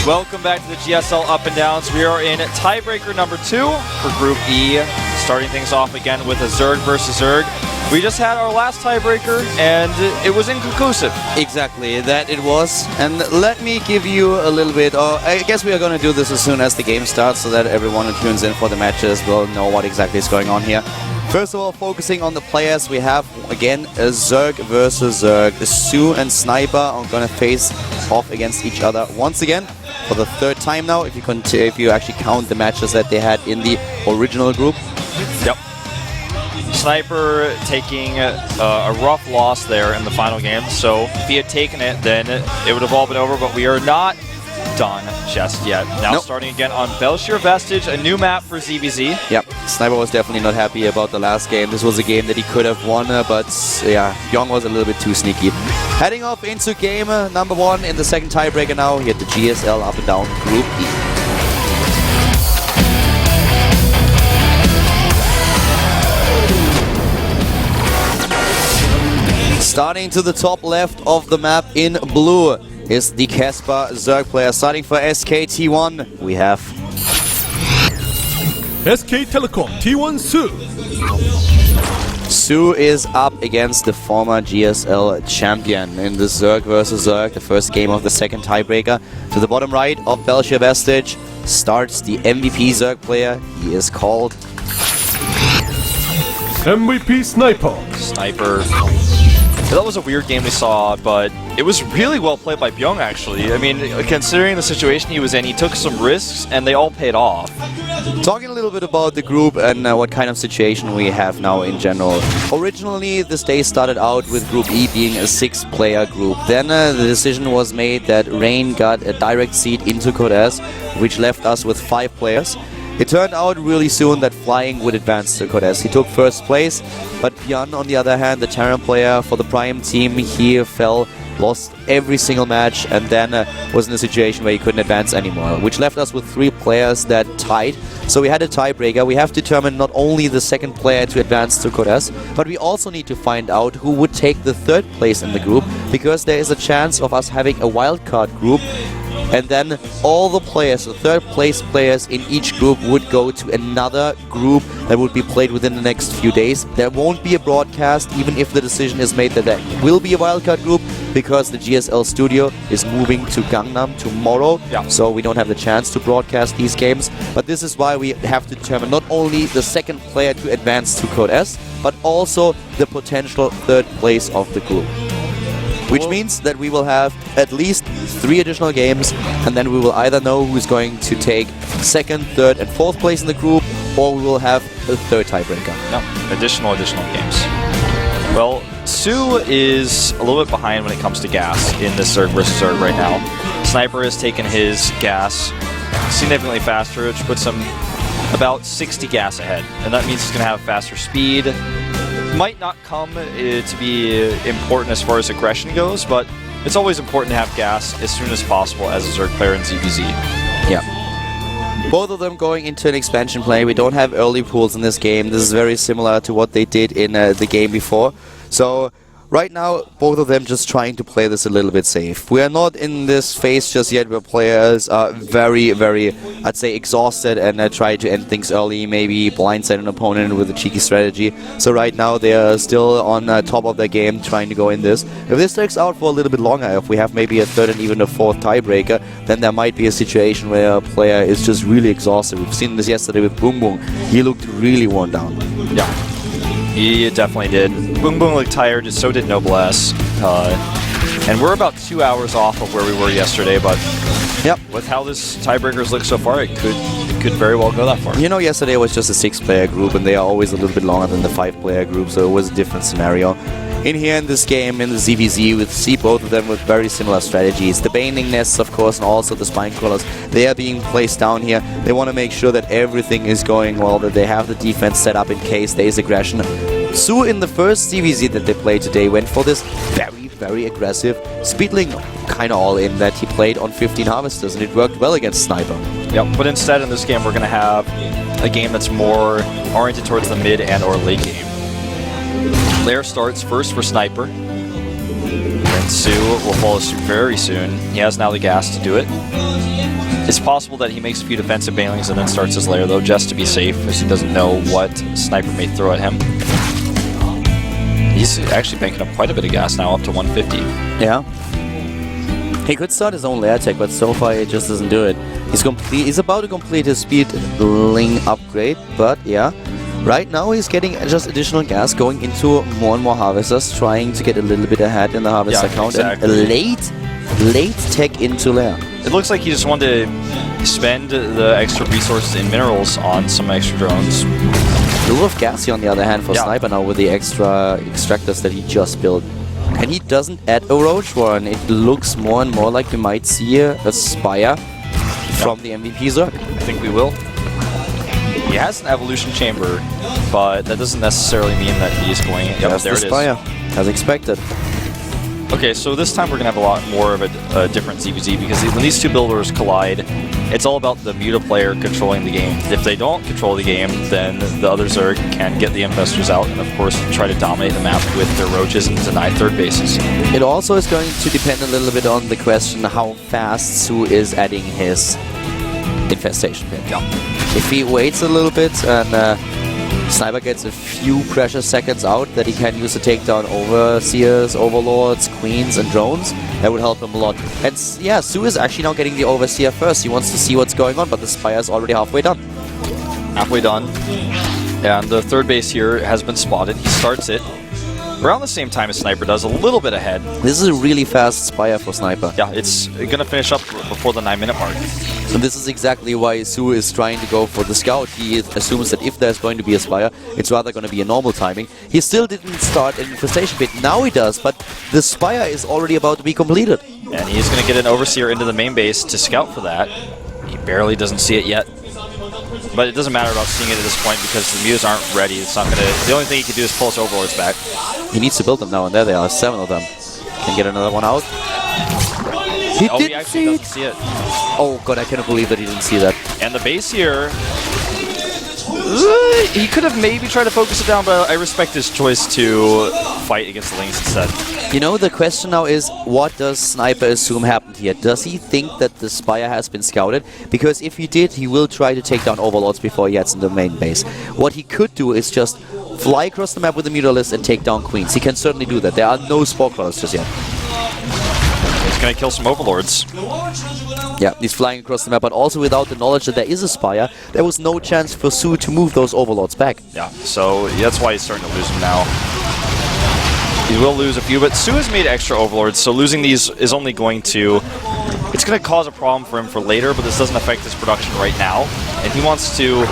Welcome back to the GSL Up and Downs. We are in tiebreaker number 2 for Group E. Starting things off again with a Zerg versus Zerg. We just had our last tiebreaker and it was inconclusive. Exactly, that it was. And let me give you a little bit, or I guess we are going to do this as soon as the game starts so that everyone who tunes in for the matches will know what exactly is going on here. First of all, focusing on the players, we have again a Zerg versus Zerg. Sue and Sniper are going to face off against each other once again for the 3rd time now, if you actually count the matches that they had in the original group. Yep. Sniper taking a rough loss there in the final game, so if he had taken it, then it would have all been over, but we are not done just yet. Now starting again on Belshir Vestige, a new map for ZVZ. Yep, Sniper was definitely not happy about the last game. This was a game that he could have won, but yeah, Young was a little bit too sneaky. Heading off into game number 1 in the 2nd tiebreaker now, here at the GSL Up and Down Group E. Starting to the top left of the map in blue is the Casper Zerg player. Starting for SKT1, we have SK Telecom T1 Sue. Sue is up against the former GSL champion in the Zerg versus Zerg, the first game of the 2nd tiebreaker. To the bottom right of Belshir Vestige starts the MVP Zerg player. He is called MVP Sniper. Sniper. That was a weird game we saw, but it was really well played by Byung, actually. I mean, considering the situation he was in, he took some risks, and they all paid off. Talking a little bit about the group and what kind of situation we have now in general. Originally, this day started out with Group E being a 6-player group. Then the decision was made that Rain got a direct seat into Code S, which left us with 5 players. It turned out really soon that Flying would advance to Code S. He took 1st place, but Björn, on the other hand, the Terran player for the Prime team, he lost every single match, and then was in a situation where he couldn't advance anymore, which left us with 3 players that tied. So we had a tiebreaker. We have to determine not only the 2nd player to advance to Code S, but we also need to find out who would take the 3rd place in the group, because there is a chance of us having a wildcard group. And then all the players, the 3rd place players in each group would go to another group that would be played within the next few days. There won't be a broadcast, even if the decision is made that there will be a wildcard group, because the GSL studio is moving to Gangnam tomorrow. Yeah. So we don't have the chance to broadcast these games. But this is why we have to determine not only the 2nd player to advance to Code S, but also the potential 3rd place of the group. Which means that we will have at least 3 additional games, and then we will either know who's going to take 2nd, 3rd, and 4th place in the group, or we will have a 3rd tiebreaker. No, additional games. Well, Sue is a little bit behind when it comes to gas in this Zerg versus Zerg right now. Sniper has taken his gas significantly faster, which puts him about 60 gas ahead, and that means he's going to have faster speed. Might not come to be important as far as aggression goes, but it's always important to have gas as soon as possible as a Zerg player in ZVZ. Yeah. Both of them going into an expansion play. We don't have early pools in this game. This is very similar to what they did in the game before. So right now, both of them just trying to play this a little bit safe. We are not in this phase just yet where players are very, I'd say, exhausted and try to end things early, maybe blindside an opponent with a cheeky strategy. So right now, they are still on top of their game, trying to go in this. If this takes out for a little bit longer, if we have maybe a 3rd and even a 4th tiebreaker, then there might be a situation where a player is just really exhausted. We've seen this yesterday with Boom Boom. He looked really worn down. Yeah. He definitely did. Boom Boom looked tired, so did Noblesse. And we're about 2 hours off of where we were yesterday, but yep, with how this tiebreakers look so far, it could very well go that far. You know, yesterday was just a 6-player group, and they are always a little bit longer than the 5-player group, so it was a different scenario. In here in this game, in the ZVZ, we see both of them with very similar strategies. The Baning Nests, of course, and also the Spine Crawlers, they are being placed down here. They want to make sure that everything is going well, that they have the defense set up in case there is aggression. Sue, in the first ZVZ that they played today, went for this very aggressive Speedling kind of all-in that he played on 15 Harvesters, and it worked well against Sniper. Yep, but instead in this game, we're going to have a game that's more oriented towards the mid and or late game. Lair starts first for Sniper. and Su will follow suit very soon. He has now the gas to do it. It's possible that he makes a few defensive banelings and then starts his lair, though, just to be safe, as he doesn't know what Sniper may throw at him. He's actually banking up quite a bit of gas now, up to 150. Yeah. He could start his own lair tech, but so far he just doesn't do it. He's about to complete his speedling upgrade, but yeah. Right now he's getting just additional gas, going into more and more harvesters, trying to get a little bit ahead in the harvester count. Exactly. And a late tech into lair. It looks like he just wanted to spend the extra resources in minerals on some extra drones. A lot of gas here on the other hand for Sniper now with the extra extractors that he just built. And he doesn't add a Roach Warren. It looks more and more like we might see a Spire from the MVP Zerg. I think we will. He has an evolution chamber, but that doesn't necessarily mean that he's going... Yep, That's there the it Spire, as expected. Okay, so this time we're going to have a lot more of a different ZVZ, because when these two builders collide, it's all about the Muta player controlling the game. If they don't control the game, then the other Zerg can get the investors out and, of course, try to dominate the map with their roaches and deny third bases. It also is going to depend a little bit on the question how fast Su is adding his infestation pin. Yeah. If he waits a little bit and Sniper gets a few precious seconds out that he can use to take down Overseers, Overlords, Queens, and Drones, that would help him a lot. And yeah, Su is actually now getting the Overseer first. He wants to see what's going on, but the Spire is already halfway done. Halfway done. And the third base here has been spotted. He starts it around the same time as Sniper does, a little bit ahead. This is a really fast Spire for Sniper. Yeah, it's going to finish up before the 9-minute mark. So this is exactly why Su is trying to go for the Scout. He assumes that if there's going to be a Spire, it's rather going to be a normal timing. He still didn't start an Infestation Pit. Now he does, but the Spire is already about to be completed. And he's going to get an Overseer into the main base to scout for that. He barely doesn't see it yet. But it doesn't matter about seeing it at this point because the Mutas aren't ready. It's not going to... The only thing he can do is pull his Overlords back. He needs to build them now, and there they are, 7 of them. Can get another one out. He actually doesn't see it. Oh god, I cannot believe that he didn't see that. And the base here... he could have maybe tried to focus it down, but I respect his choice to fight against the Lynx instead. You know, the question now is, what does Sniper assume happened here? Does he think that the Spire has been scouted? Because if he did, he will try to take down Overlords before he gets in the main base. What he could do is just fly across the map with the Mutalist and take down Queens. He can certainly do that. There are no Spore Crawlers just yet. He's going to kill some Overlords. Yeah, he's flying across the map, but also without the knowledge that there is a Spire, there was no chance for Su to move those Overlords back. Yeah, so that's why he's starting to lose them now. He will lose a few, but Su has made extra Overlords, so losing these is only going to... It's going to cause a problem for him for later, but this doesn't affect his production right now. And he wants to...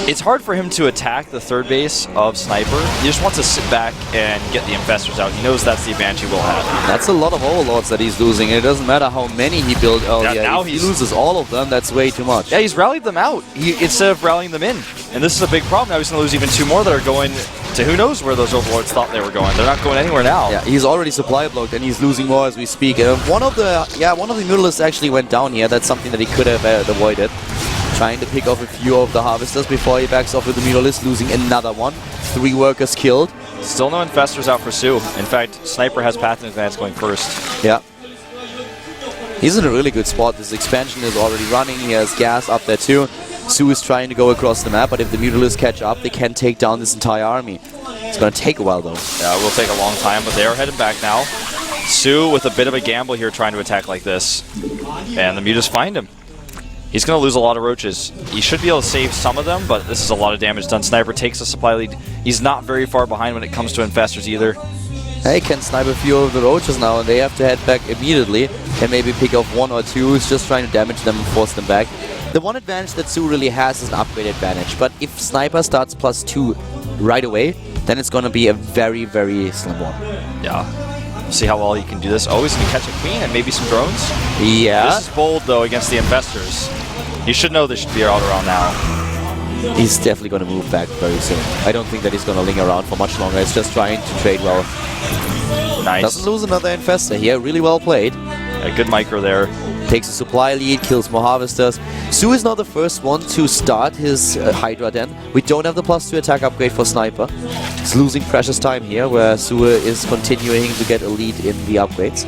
It's hard for him to attack the third base of Sniper. He just wants to sit back and get the Infestors out. He knows that's the advantage he will have. That's a lot of Overlords that he's losing. It doesn't matter how many he built earlier. Yeah, now if he loses all of them, that's way too much. Yeah, he's rallied them out instead of rallying them in. And this is a big problem. Now he's going to lose even 2 more that are going to who knows where those Overlords thought they were going. They're not going anywhere now. Yeah, he's already supply blocked and he's losing more as we speak. One of the Mutalists actually went down here. That's something that he could have avoided. Trying to pick off a few of the Harvesters before he backs off with the Mutalist, losing another one. 3 workers killed. Still no Infestors out for Su. In fact, Sniper has Path in advance going first. Yeah. He's in a really good spot. This expansion is already running. He has gas up there too. Su is trying to go across the map, but if the Mutalists catch up, they can take down this entire army. It's going to take a while though. Yeah, it will take a long time, but they are headed back now. Su with a bit of a gamble here trying to attack like this. And the Mutas find him. He's going to lose a lot of roaches. He should be able to save some of them, but this is a lot of damage done. Sniper takes a supply lead. He's not very far behind when it comes to Infestors either. Hey, can snipe a few of the roaches now, and they have to head back immediately. Can maybe pick off 1 or 2. He's just trying to damage them and force them back. The one advantage that Su really has is an upgrade advantage, but if Sniper starts +2 right away, then it's going to be a very, very slim one. Yeah. See how well he can do this. Oh, he's going to catch a Queen and maybe some drones. Yeah. This is bold, though, against the Infestors. You should know they should be out around now. He's definitely going to move back very soon. I don't think that he's going to linger around for much longer. It's just trying to trade well. Nice. Doesn't lose another Infestor here. Really well played. A good micro there. takes a supply lead, kills more harvesters. Su is now the first one to start his Hydra den. We don't have the +2 attack upgrade for Sniper. He's losing precious time here, where Su is continuing to get a lead in the upgrades.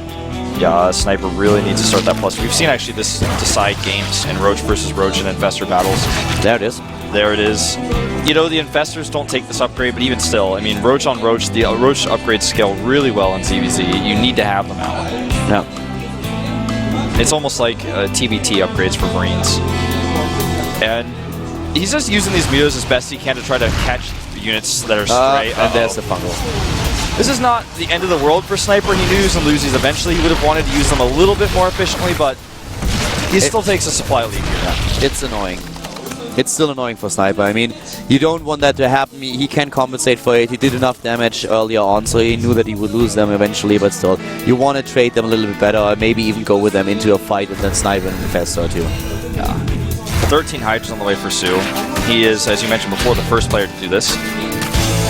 Yeah, Sniper really needs to start that +2. We've seen actually this decide games in Roach versus Roach and Infestor battles. There it is. There it is. You know, the Infestors don't take this upgrade, but even still, I mean, Roach on Roach, the Roach upgrades scale really well in ZVZ. You need to have them out. Yeah. It's almost like TBT upgrades for Marines. And he's just using these meteors as best he can to try to catch units that are stray. And there's the fungal. This is not the end of the world for Sniper. He knew he was going to lose these eventually. He would have wanted to use them a little bit more efficiently, but he still takes a supply lead here. Yeah. It's annoying. It's still annoying for Sniper. I mean, you don't want that to happen. He can compensate for it. He did enough damage earlier on, so he knew that he would lose them eventually, but still, you want to trade them a little bit better, or maybe even go with them into a fight and then Sniper and Infestor too. Yeah. 13 Hydras on the way for Su. He is, as you mentioned before, the first player to do this.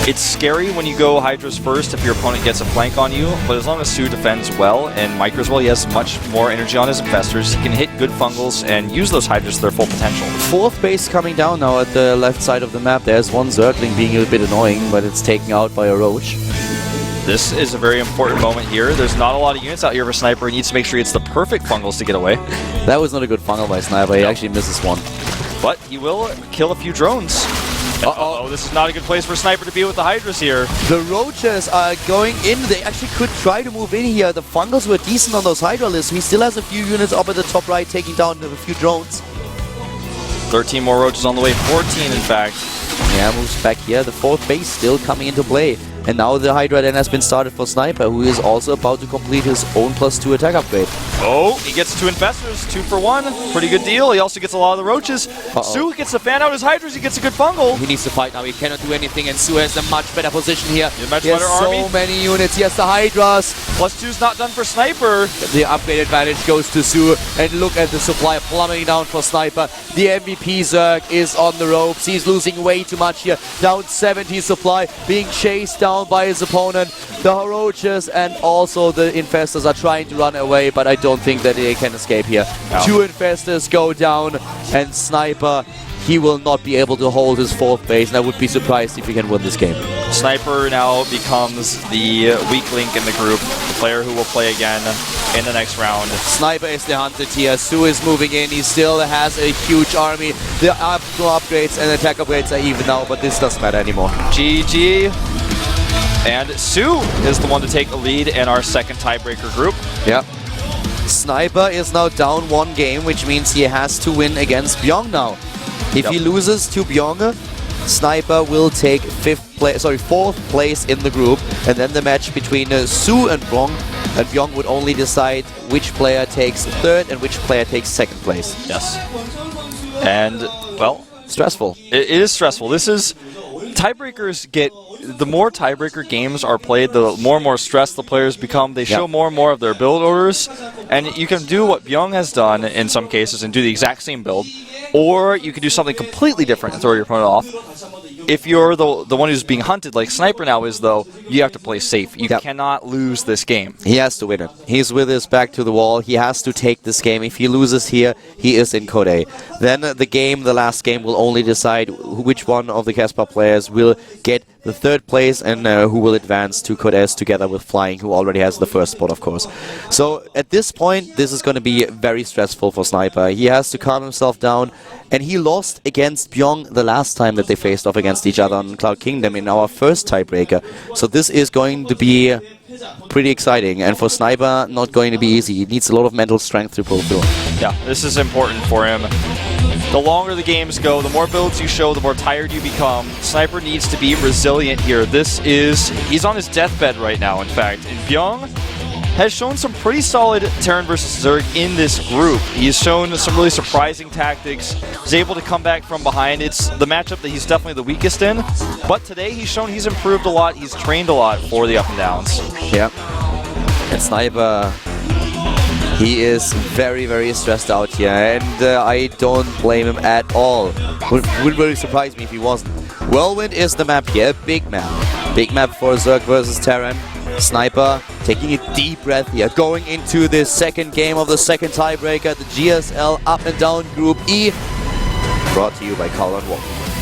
It's scary when you go Hydras first if your opponent gets a flank on you, but as long as Su defends well and micros well, he has much more energy on his Infestors. He can hit good fungals and use those Hydras to their full potential. 4th base coming down now at the left side of the map. There's one Zergling being a bit annoying, but it's taken out by a Roach. This is a very important moment here. There's not a lot of units out here for Sniper. He needs to make sure he gets the perfect fungals to get away. That was not a good fungal by Sniper. He actually misses one. But he will kill a few drones. Uh-oh, this is not a good place for Sniper to be with the Hydras here. The Roaches are going in. They actually could try to move in here. The Fungals were decent on those Hydra lists. He still has a few units up at the top right, taking down a few drones. 13 more Roaches on the way, 14 in fact. Yeah, moves back here. The 4th base still coming into play. And now the Hydra then has been started for Sniper, who is also about to complete his own +2 attack upgrade. Oh, he gets 2 Infestors, 2 for 1. Pretty good deal. He also gets a lot of the Roaches. Su gets to fan out his Hydras. He gets a good fungal. He needs to fight now. He cannot do anything, and Su has a much better position here. He has so many units. He has the Hydras. +2's not done for Sniper. The upgrade advantage goes to Su, and look at the supply plummeting down for Sniper. The MVP Zerg is on the ropes. He's losing way too much here. Down 70 supply, being chased down by his opponent. The Roaches and also the Infestors are trying to run away, but I don't think that they can escape here. No. 2 Infestors go down, and Sniper, he will not be able to hold his 4th base, and I would be surprised if he can win this game. Sniper now becomes the weak link in the group, the player who will play again in the next round. Sniper is the hunted here. Su is moving in. He still has a huge army. The upgrades and attack upgrades are even now, but this doesn't matter anymore. GG. And Su is the one to take the lead in our second tiebreaker group. Yep. Sniper is now down 1 game, which means he has to win against Byong now. If he loses to Byong, Sniper will take 4th place in the group, and then the match between Su and Byong would only decide which player takes 3rd and which player takes 2nd place. Yes. And, well, stressful. It is stressful. This is... Tiebreakers get... The more tiebreaker games are played, the more and more stressed the players become. They show more and more of their build orders. And you can do what Byong has done in some cases and do the exact same build. Or you can do something completely different and throw your opponent off. If you're the one who's being hunted, like Sniper now is, though, you have to play safe. You cannot lose this game. He has to win it. He's with his back to the wall. He has to take this game. If he loses here, he is in Code A. Then the last game, will only decide which one of the Casper players will get the 3rd place and who will advance to Code S together with Flying, who already has the 1st spot, of course. So at this point, this is going to be very stressful for Sniper. He has to calm himself down, and he lost against Byong the last time that they faced off against each other on Cloud Kingdom in our first tiebreaker. So this is going to be pretty exciting, and for Sniper, not going to be easy. He needs a lot of mental strength to pull through. Yeah, this is important for him. The longer the games go, the more builds you show, the more tired you become. Sniper needs to be resilient here. He's on his deathbed right now, in fact. And Byong has shown some pretty solid Terran versus Zerg in this group. He's shown some really surprising tactics. He's able to come back from behind. It's the matchup that he's definitely the weakest in. But today he's shown he's improved a lot. He's trained a lot for the up and downs. Yeah. And Sniper, he is very, very stressed out here, and I don't blame him at all. Would really surprise me if he wasn't. Whirlwind is the map here, big map. Big map for Zerg versus Terran. Sniper taking a deep breath here, going into the second game of the second tiebreaker, the GSL Up and Down Group E, brought to you by Carl and Walker.